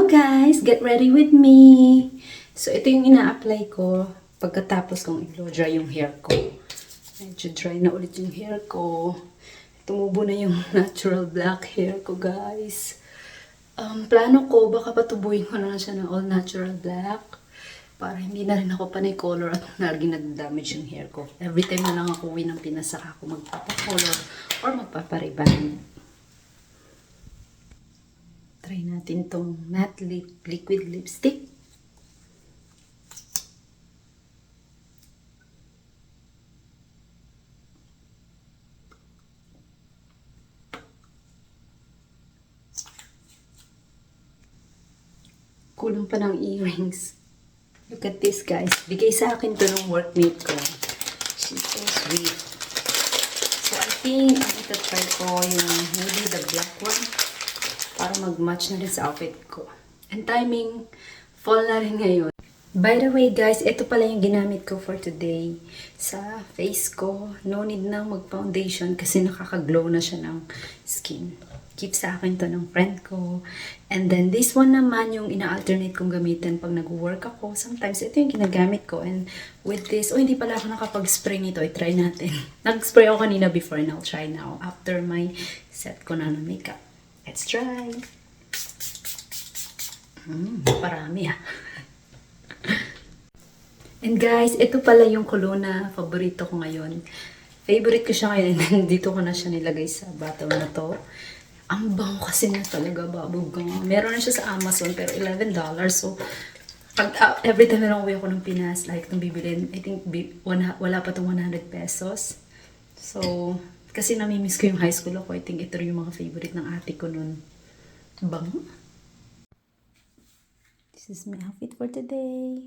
guys! Get ready with me! So, ito yung ina-apply ko pagkatapos kong i-blow dry yung hair ko. Medyo dry na ulit yung hair ko. Tumubo na yung natural black hair ko, guys. Plano ko, baka patubuin ko na lang siya ng all natural black para hindi na rin ako panay color at lagi nag-damage yung hair ko. Every time na lang ako uwi ng Pinas, saka ako magpapakolor or magpapariban. Try natin tong matte liquid lipstick. Kulang pa ng earrings. Look at this, guys. Bigay sa akin to ng workmate ko. She's so sweet. So, I think ito try ko yung maybe the black one para mag-match na rin sa outfit ko. And timing, fall na rin ngayon. By the way, guys, ito pala yung ginamit ko for today sa face ko. No need na mag-foundation kasi nakaka-glow na siya ng skin. Keep sa akin to ng friend ko. And then this one naman yung ina-alternate kong gamitin pag nag-work ako. Sometimes ito yung ginagamit ko. And with this, hindi pala ako nakapag-spray nito. I-try natin. Nag-spray ako kanina before and I'll try now after my set ko na ng makeup. Let's try. Parami ah. And guys, ito pala yung cologne na paborito ko ngayon. Favorite ko siya ngayon and dito ko na siya nilagay sa bottle na to. Ang bango kasi na talaga, babog. Meron na siya sa Amazon pero $11. So, pag every time na uwi ako ng Pinas, like itong bibilin, I think wala pa itong 100 pesos. So, kasi namimiss ko yung high school ako. I think ito rin yung mga favorite ng ate ko nun. Bango. This is my outfit for today.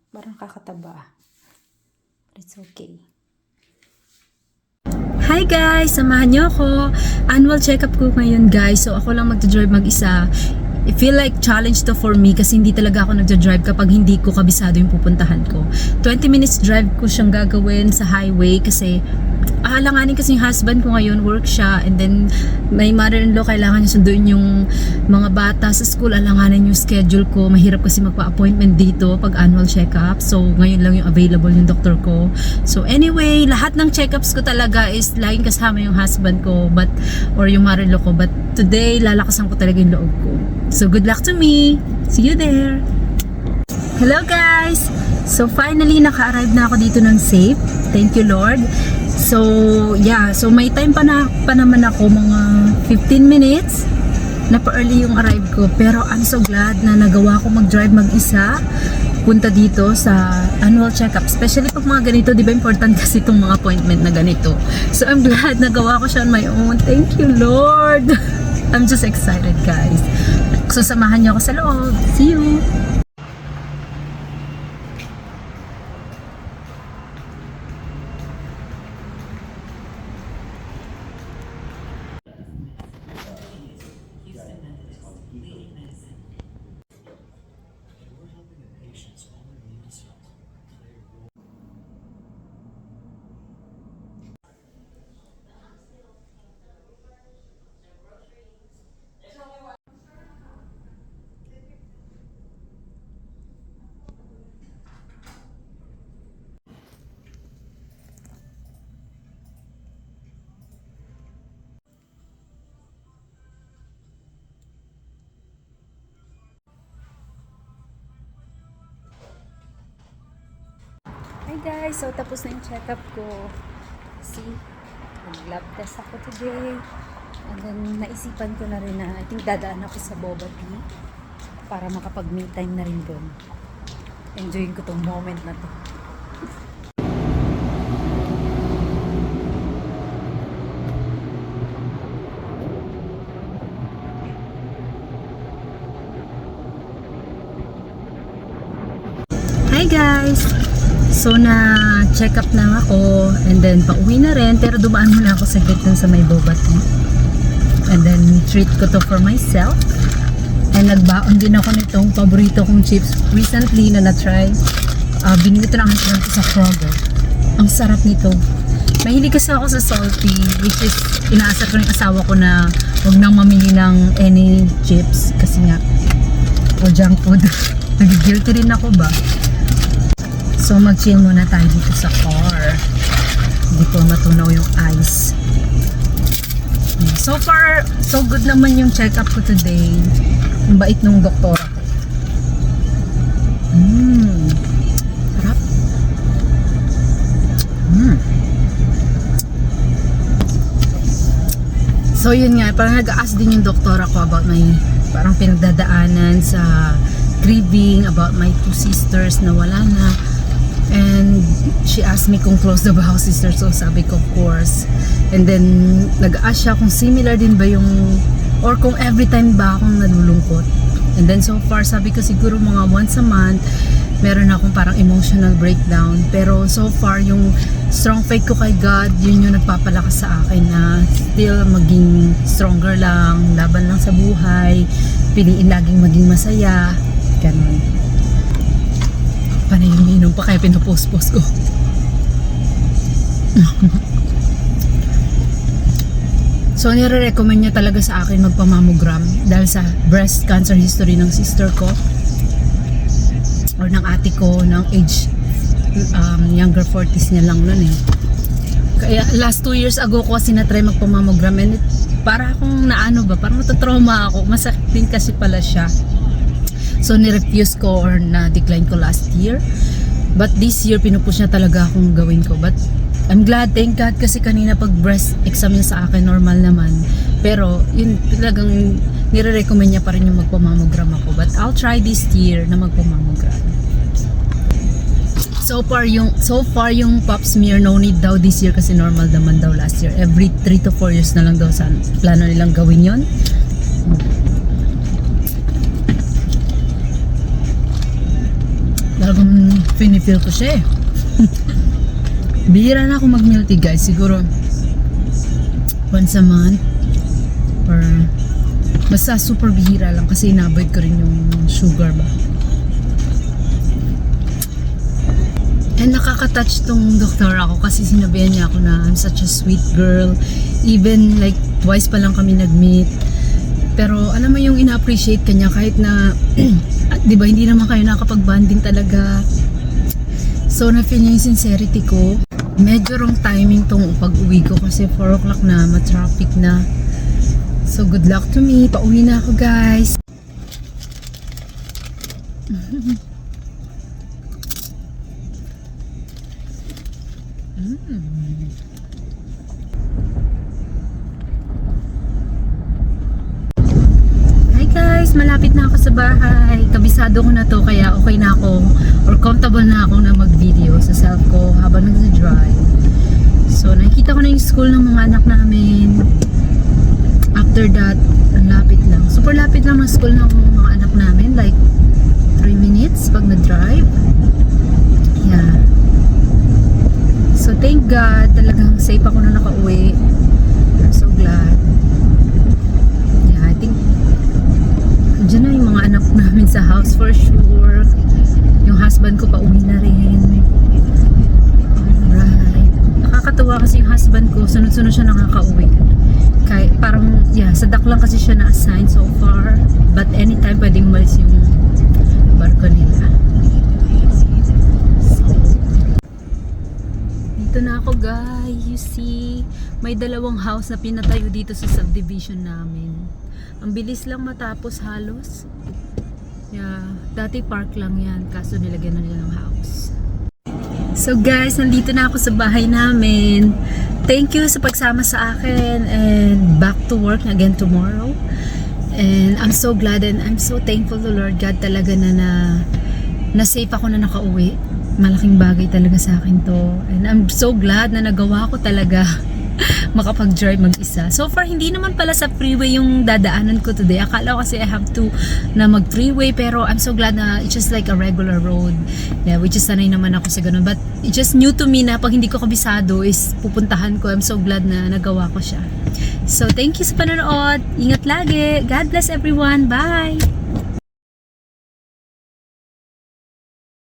Parang kakataba. But it's okay. Hi guys! Samahan niyo ako. Annual check-up ko ngayon, guys. So ako lang magdadrive mag-isa. I feel like challenge to for me kasi hindi talaga ako nagdadrive kapag hindi ko kabisado yung pupuntahan ko. 20 minutes drive ko siyang gagawin sa highway kasi alanganin kasi yung husband ko ngayon, work siya, and then may mother-in-law, kailangan niya sunduin yung mga bata sa school, alanganin yung schedule ko, mahirap kasi magpa-appointment dito pag annual check-up, so ngayon lang yung available yung doktor ko. So anyway, lahat ng check-ups ko talaga is laging kasama yung husband ko, or yung mother-in-law ko, but today, lalakasan ko talaga yung loob ko. So good luck to me! See you there! Hello guys! So finally, naka-arrive na ako dito ng safe. Thank you Lord. So yeah, so may time pa naman ako, mga 15 minutes na pa-early yung arrive ko. Pero I'm so glad na nagawa ko mag-drive mag-isa punta dito sa annual check-up. Especially pag mga ganito, di ba important kasi itong mga appointment na ganito. So I'm glad nagawa ko siya on my own. Thank you Lord! I'm just excited guys. So samahan niyo ako sa loob. See you! Hi guys! So tapos na yung check-up ko. See? Nag-lab test ako today. And then naisipan ko na rin na I think dadaan ako sa boba tea para makapag-me time na rin doon. Enjoyin ko tong moment na to. Hi guys! So na-check up na ako and then pauwi na rin, pero dumaan muna ako sa dun sa may boba tea. And then treat ko to for myself. And nagbaon din ako nitong paborito kong chips recently na na-try. Binili ito ng husband ko sa Kroger. Ang sarap nito. Mahilig kasi ako sa salty, which is inaasar ko ng asawa ko na huwag nang mamili ng any chips kasi nga o junk food. Nag-guilty rin ako ba? So mag-chill muna tayo dito sa car. Hindi ko matunaw yung ice. So far, so good naman yung check-up ko today. Ang bait nung doktora ko. Sarap. So yun nga, parang nag-ask din yung doktora ko about my parang pinagdadaanan sa grieving, about my 2 sisters na wala na. And she asked me kung close na ba ako sister, so sabi ko of course. And then nag-ask siya kung similar din ba yung, or kung every time ba akong nalulungkot. And then so far sabi ko siguro mga once a month meron akong parang emotional breakdown. Pero so far yung strong faith ko kay God, yun yung nagpapalakas sa akin na still maging stronger lang, laban lang sa buhay, piliin laging maging masaya, ganun. Panay umiinom pa kaya pinapost-post ko. So nire-recommend niya talaga sa akin magpamammogram dahil sa breast cancer history ng sister ko or ng ate ko ng age younger 40s niya lang nun eh. Kaya last 2 years ago ko kasi na-try magpamammogram and para akong naano ba, parang matatrauma ako, masakit din kasi pala siya. So ni-refuse ko or na-decline ko last year. But this year pinupush niya talaga akong gawin ko. But I'm glad, thank God, kasi kanina pag breast exam niya sa akin normal naman. Pero yun talagang nire-recommend niya pa rin yung magpamammogram ako. But I'll try this year na magpamammogram. So far yung pap smear no need daw this year kasi normal naman daw last year. Every 3 to 4 years na lang daw sa plano nilang gawin yun. Talagang pinifeel ko siya eh. Bihira na ako mag-milk tea guys. Siguro once a month or basta super bihira lang kasi ina-avoid ko rin yung sugar ba. And nakaka-touch tong doktor ako kasi sinabihan niya ako na I'm such a sweet girl. Even like twice pa lang kami nag-meet. Pero alam mo yung ina-appreciate kanya kahit na di ba hindi naman kayo nakapag-bonding talaga. So na-feel niya yung sincerity ko. Medyo wrong timing tong pag-uwi ko kasi 4 o'clock na, ma-traffic na. So good luck to me. Pauwi na ako guys. Malapit na ako sa bahay. Kabisado ko na to kaya okay na ako or comfortable na ako na mag-video sa self ko habang nag-drive. So nakikita ko na yung school ng mga anak namin. After that, ang lapit lang. Super lapit lang ng school ng mga anak namin. Like 3 minutes pag nag-drive. Yeah. So thank God, talagang safe ako na nakauwi. I'm so glad. Yeah, I think diyan na yung mga anak namin sa house for sure. Yung husband ko pauwi na rin. Alright. Nakakatuwa kasi yung husband ko, sunod-sunod siya nakakauwi. Kaya parang, yeah, sa dak lang kasi siya na-assign so far. But anytime pwedeng umalis yung barko nila. So, dito na ako guys. You see, may 2 house na pinatayo dito sa subdivision namin. Ang bilis lang matapos halos. Yeah, dati park lang yan, kaso nilagyan na nila ng house. So guys, nandito na ako sa bahay namin. Thank you sa pagsama sa akin and back to work again tomorrow. And I'm so glad and I'm so thankful to Lord God talaga na safe ako na nakauwi. Malaking bagay talaga sa akin to. And I'm so glad na nagawa ko talaga makapag-drive mag-isa. So far, hindi naman pala sa freeway yung dadaanan ko today. Akala ko kasi I have to na mag-freeway pero I'm so glad na it's just like a regular road. Yeah, which is sanay naman ako sa ganun. But it's just new to me na pag hindi ko kabisado is pupuntahan ko. I'm so glad na nagawa ko siya. So, thank you sa panonood. Ingat lagi. God bless everyone. Bye!